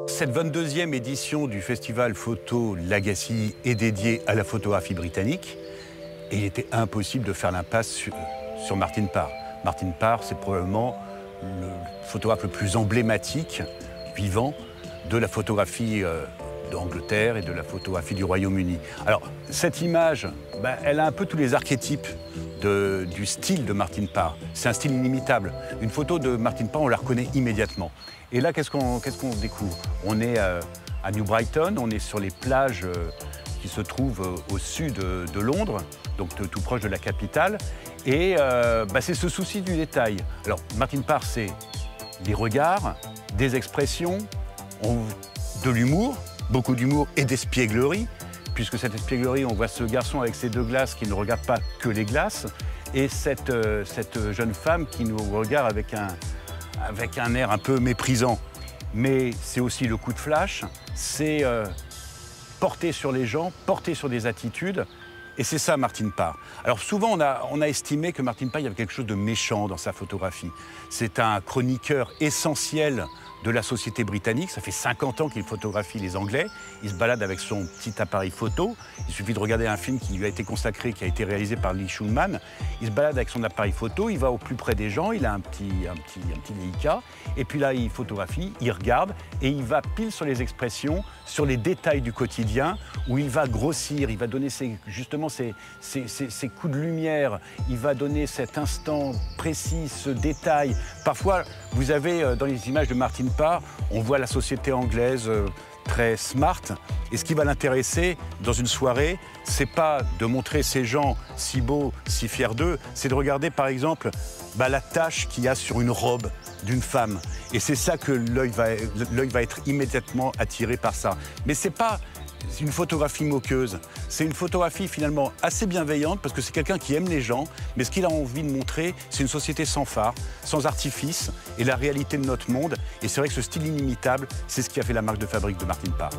Cette 22e édition du festival photo Lagacy est dédiée à la photographie britannique et il était impossible de faire l'impasse sur Martin Parr. Martin Parr, c'est probablement le photographe le plus emblématique, vivant, de la photographie d'Angleterre et de la photographie du Royaume-Uni. Alors, cette image, elle a un peu tous les archétypes du style de Martin Parr. C'est un style inimitable. Une photo de Martin Parr, on la reconnaît immédiatement. Et là, qu'est-ce qu'on découvre? On est à New Brighton, on est sur les plages qui se trouvent au sud de Londres, donc tout proche de la capitale. Et c'est ce souci du détail. Alors, Martin Parr, c'est des regards, des expressions, de l'humour, beaucoup d'humour et d'espièglerie, puisque cette espièglerie, on voit ce garçon avec ses deux glaces qui ne regarde pas que les glaces, et cette jeune femme qui nous regarde avec un air un peu méprisant. Mais c'est aussi le coup de flash, c'est porter sur les gens, porter sur des attitudes. Et c'est ça, Martin Parr. Alors souvent, on a estimé que Martin Parr, il y avait quelque chose de méchant dans sa photographie. C'est un chroniqueur essentiel de la société britannique. Ça fait 50 ans qu'il photographie les Anglais. Il se balade avec son petit appareil photo. Il suffit de regarder un film qui lui a été consacré, qui a été réalisé par Lee Shulman. Il se balade avec son appareil photo, il va au plus près des gens, il a un petit Leica. Et puis là, il photographie, il regarde et il va pile sur les expressions, sur les détails du quotidien, où il va grossir, il va donner justement ces coups de lumière, il va donner cet instant précis, ce détail. Parfois, vous avez dans les images de Martin Parr, on voit la société anglaise très smart. Et ce qui va l'intéresser dans une soirée, c'est pas de montrer ces gens si beaux, si fiers d'eux, c'est de regarder par exemple la tache qu'il y a sur une robe d'une femme. Et c'est ça que l'œil va être immédiatement attiré par ça. Mais c'est pas une photographie moqueuse, c'est une photographie finalement assez bienveillante parce que c'est quelqu'un qui aime les gens, mais ce qu'il a envie de montrer, c'est une société sans phare, sans artifice et la réalité de notre monde. Et c'est vrai que ce style inimitable, c'est ce qui a fait la marque de fabrique de Martin Parr.